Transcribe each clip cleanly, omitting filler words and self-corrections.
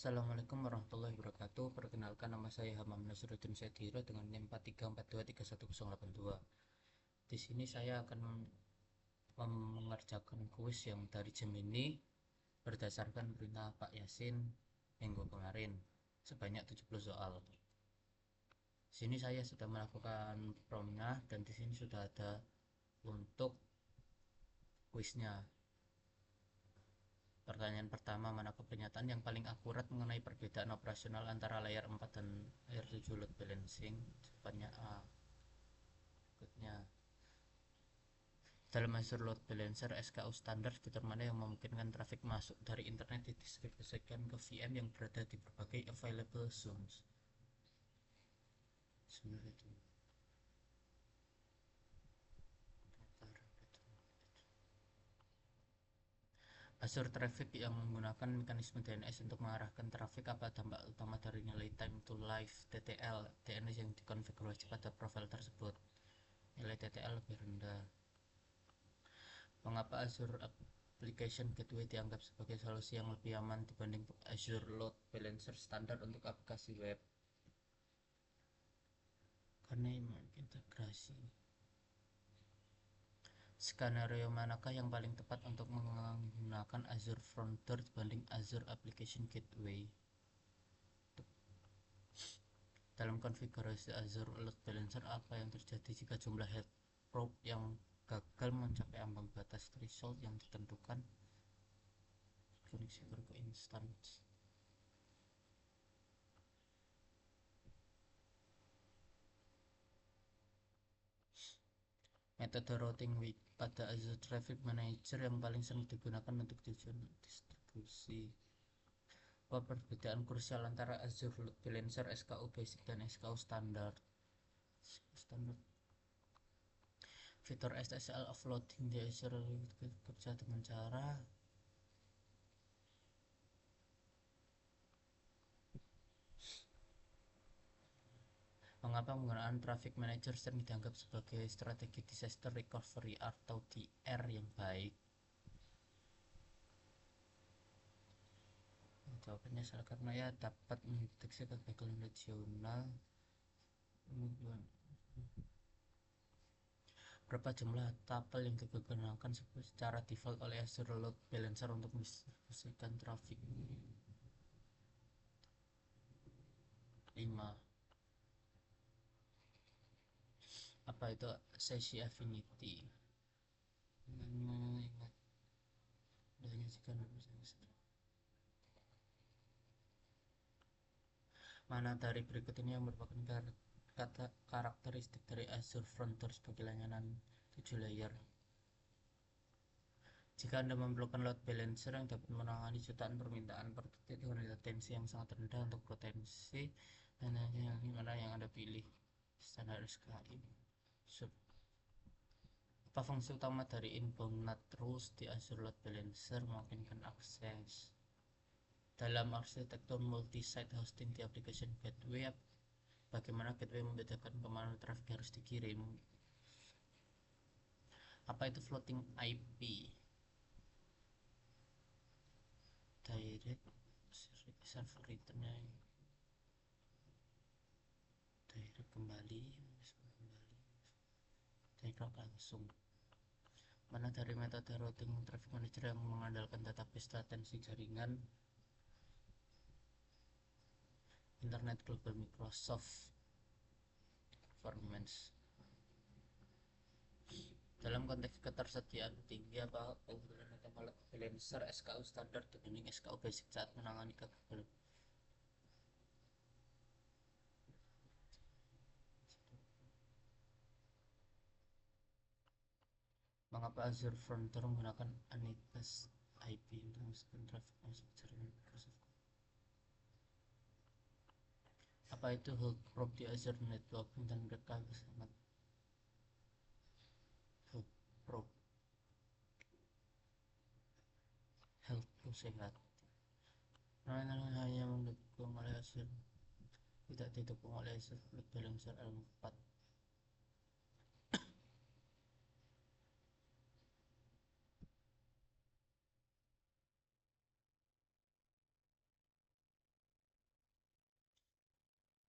Assalamualaikum warahmatullahi wabarakatuh. Perkenalkan, nama saya Hamam Nasruddin Sediro dengan NIM 4342311082. Di sini saya akan mengerjakan kuis yang dari Gemini berdasarkan perintah Pak Yasin minggu kemarin sebanyak 70 soal. Di sini saya sudah melakukan promnya dan di sini sudah ada untuk kuisnya. Pertanyaan pertama, manakah pernyataan yang paling akurat mengenai perbedaan operasional antara layar 4 dan layar 7 load balancing? Jawabannya A. Berikutnya, dalam Azure Load Balancer SKU standar fitur mana yang memungkinkan trafik masuk dari internet didistribusikan ke VM yang berada di berbagai available zones? Sebenarnya itu Azure Traffic yang menggunakan mekanisme DNS untuk mengarahkan trafik. Apa dampak utama dari nilai time to live TTL DNS yang dikonfigurasi pada profil tersebut? Nilai TTL lebih rendah. Mengapa Azure Application Gateway dianggap sebagai solusi yang lebih aman dibanding Azure Load Balancer standar untuk aplikasi web? Karena integrasi. Skenario manakah yang paling tepat untuk menggunakan Azure Front Door dibanding Azure Application Gateway? Dalam konfigurasi Azure Load Balancer, apa yang terjadi jika jumlah head probe yang gagal mencapai ambang batas threshold yang ditentukan? Koneksi ke instance. Metode routing weak pada Azure Traffic Manager yang paling sering digunakan untuk tujuan distribusi. Apa perbedaan krusial antara Azure Load Balancer SKU Basic dan SKU Standard? Fitur SSL offloading di Azure bekerja dengan cara mengapa penggunaan Traffic Manager sering dianggap sebagai strategi disaster recovery atau DR yang baik? Jawabannya salah karena ya dapat mendeteksi kegagalan regional. Berapa jumlah tuple yang digunakan secara default oleh Azure Load Balancer untuk mendistribusikan trafik? 5. Apa itu sesi affinity? Mana dari berikut ini yang merupakan kata karakteristik dari Azure Front Door sebagai layanan 7 layer? Jika Anda memerlukan load balancer yang dapat menangani jutaan permintaan per detik dengan latensi yang sangat rendah untuk potensi dan yang mana yang Anda pilih? Standar SKI. Apa fungsi utama dari inbound NAT rules di Azure Load Balancer? Memungkinkan akses. Dalam arsitektur multi-site hosting di application gateway, bagaimana gateway membedakan kemana traffic harus dikirim? Apa itu floating IP? Direct server return, direct kembali, direct langsung. Mana dari metode routing traffic manager yang mengandalkan database latensi jaringan? Internet Global Microsoft Performance. Dalam konteks ketersediaan tinggi, apa keunggulan utama load balancer SKU standar dibanding SKU basic saat menangani kegagalan? Mengapa Azure Front Door menggunakan Annitas IP untuk memasukkan traffic masuk jaringan Microsoft? Apa itu Health Probe di Azure Networking dan mereka sangat Health Probe Health sehat. Hanya mendukung oleh Azure, tidak didukung oleh Azure Load Balancer L4.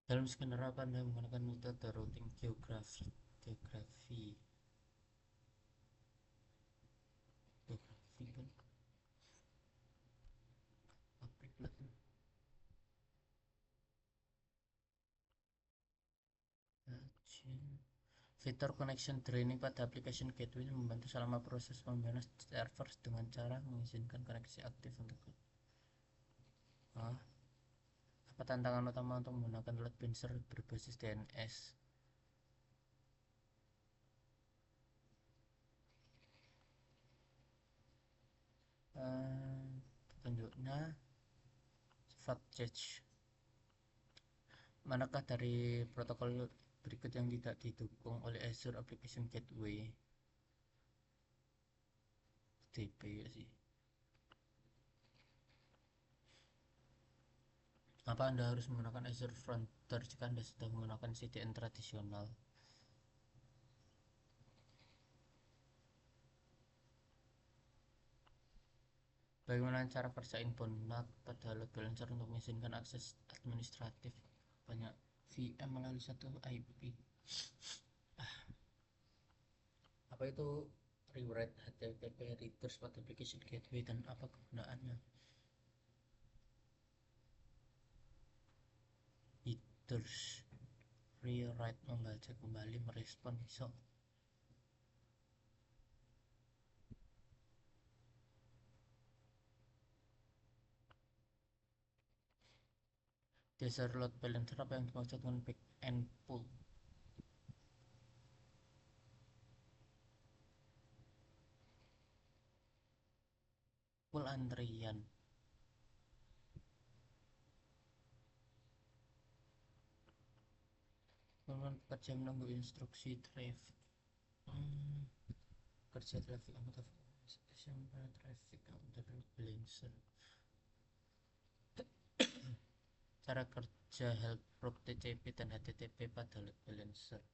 Dalam skenario apa Anda menggunakan metode routing geografi kan pabrik lah. Fitur connection training pada application gateway membantu selama proses pembangunan server dengan cara mengizinkan koneksi aktif untuk apa tantangan utama untuk menggunakan load balancer berbasis DNS. Petunjuknya sifat change. Manakah dari protokol berikut yang tidak didukung oleh Azure Application Gateway? TP sih. Apa Anda harus menggunakan Azure Frontier jika Anda sudah menggunakan CDN tradisional? Bagaimana cara kerjain Bonnet pada load balancer untuk mengizinkan akses administratif banyak VM melalui satu IP? Apa itu rewrite HTTP readers pada application gateway dan apa kegunaannya? Readers rewrite membaca kembali merespon iso. Dasar load balancer apa yang dimaksud dengan back end pool? Pool antrian. Kerja menunggu instruksi traffic. Kerja traffic anggota traffic anggota balancer. Cara kerja help probe TCP dan HTTP pada load balancer.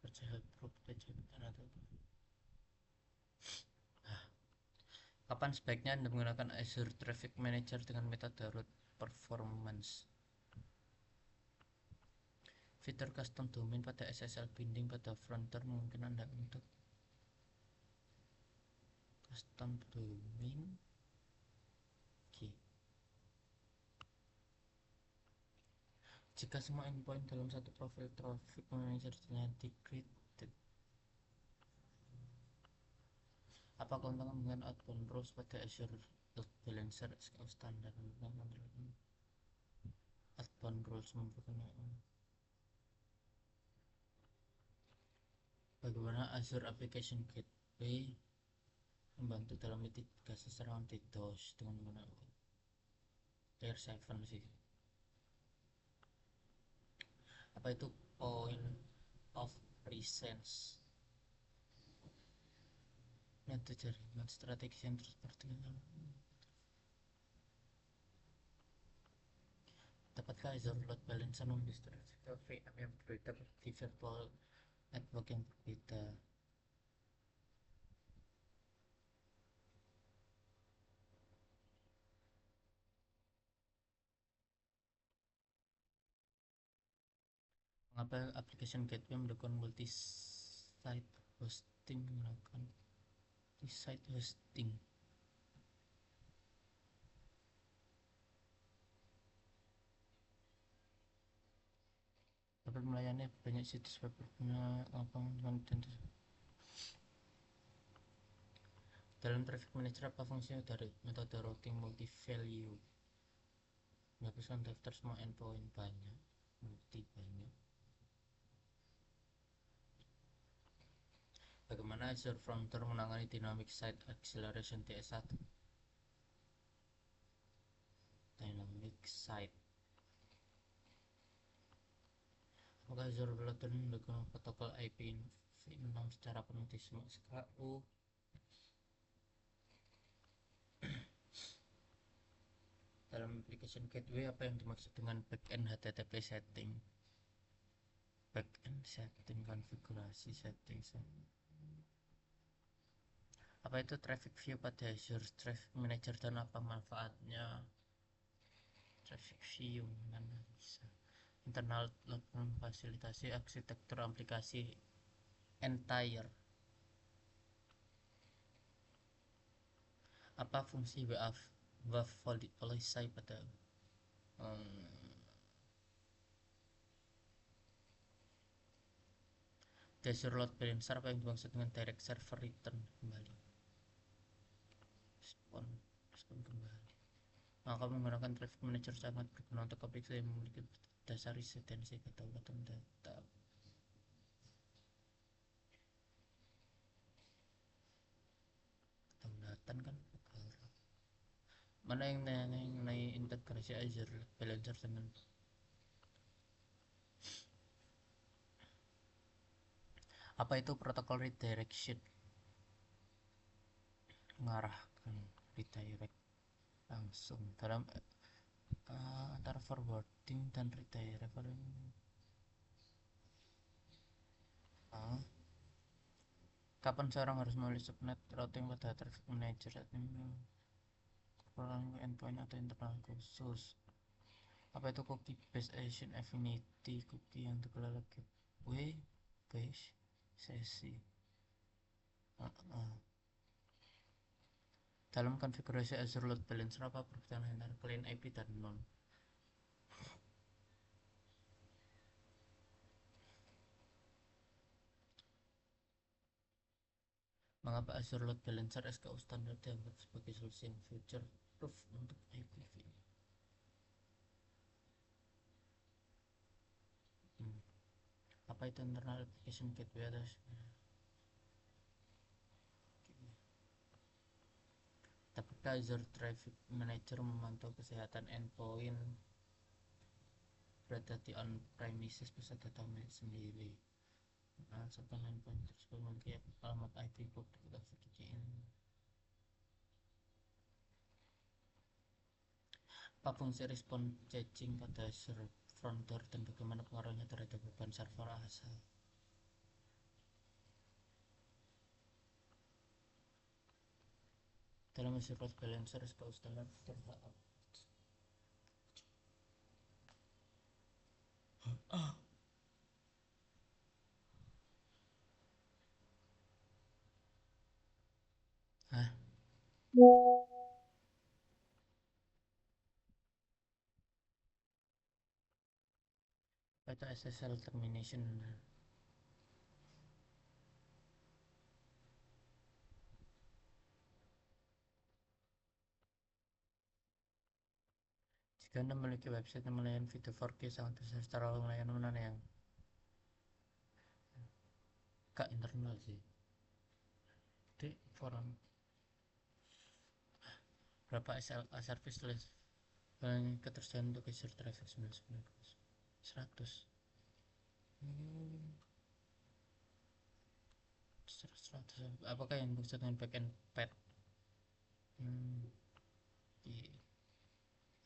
Kerja help probe TCP dan HTTP. Kapan sebaiknya Anda menggunakan Azure Traffic Manager dengan metode route performance? Fitur custom domain pada SSL binding pada Frontier memungkinkan Anda untuk custom domain. Jika semua endpoint dalam satu profil traffic manager di-created, apa keuntungan dengan outbound rules pada Azure Load Balancer SKU standar? Outbound rules memperkenalkan bagaimana Azure Application Gateway membantu dalam mitigasi serangan DDoS dengan menggunakan Layer 7 sih. Apa itu point of presence? Metode jaringan strategis yang terus berkembang. Dapatkah Azure Load Balancer mendistribusikan VM yang berbeda di virtual network yang berbeda? Mengapa application gateway mendukung multi-site hosting menggunakan multi-site hosting? Dapat melayani banyak situs web berguna lapangan konten. Dalam traffic manager apa fungsinya dari metode routing multi-value? Menghapuskan daftar semua endpoint banyak. Bagaimana Azure Frontier menangani Dynamic Site Acceleration DS1? Dynamic Site. Apakah Azure Frontier mendukung protokol IPv6 secara penuh di semua SKU? Dalam application gateway apa yang dimaksud dengan backend HTTP setting? Backend setting konfigurasi setting. Apa itu traffic view pada Azure Traffic Manager dan apa manfaatnya? Traffic view mana bisa internal memfasilitasi arsitektur aplikasi entire. Apa fungsi WAF policy pada the Azure Load Balancer? Apa yang dimaksud dengan direct server return kembali, respon kembali? Maka menggunakan traffic manager sangat berguna untuk aplikasi yang memiliki dasar residensi kedaulatan data. Kedaulatan kan negara. Mana yang naik integrasi Azure Balancer dengan apa itu protokol redirection? Mengarahkan redirect langsung dalam antara forwarding dan redirect. Kapan seorang harus menulis subnet routing pada traffic manager saat ini endpoint atau internal khusus? Apa itu cookie based agent affinity? Cookie yang terkelola gateway based sesi. Dalam konfigurasi Azure Load Balancer, apa perbedaan antara clean IP dan non? Mengapa Azure Load Balancer SKU standar dianggap sebagai solusi yang future proof untuk IPv? Apa itu internal application gateway atas? Apakah Azure Traffic Manager memantau kesehatan endpoint berada di on-premises beserta data milik sendiri? Setelah endpoint tersebut memiliki alamat IP publik atau VPN. Apa fungsi respon caching pada Azure front door dan bagaimana pengaruhnya terhadap beban server asal? Dalam Azure Load Balancer SKU standar terdapat itu SSL termination. Jika Anda memiliki website yang melayani video 4K sangat besar secara layanan mana yang gak internal sih? Di forum berapa SLA service list ketersediaan untuk Azure Traffic 99 100 100. Apakah yang dimaksud dengan backend pad?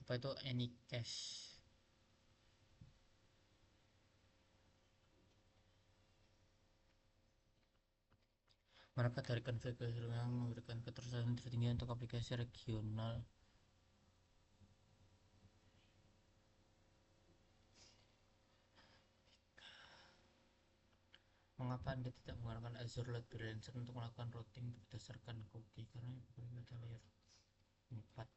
Apa itu Anycache? Manakah dari konfigurasi yang memberikan ketersediaan tertinggi untuk aplikasi regional? Mengapa Anda tidak menggunakan Azure Load Balancer untuk melakukan routing berdasarkan cookie? Karena berbeda layer 4.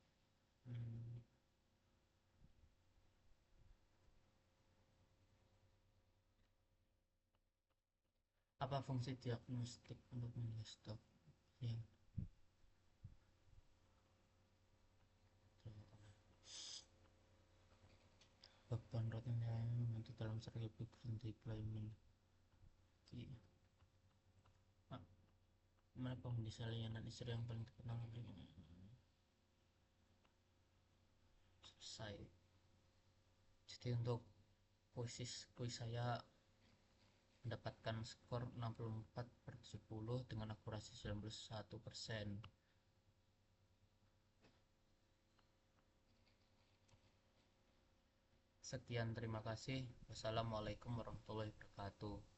Apa fungsi diagnostik untuk menilai stok yang beban routing yang membantu dalam strategi background deployment? Mana pengendali layanan istri yang paling terkenal? Selesai. Jadi untuk kuis saya mendapatkan skor 64/70 dengan akurasi 91%. Sekian, terima kasih. Wassalamualaikum warahmatullahi wabarakatuh.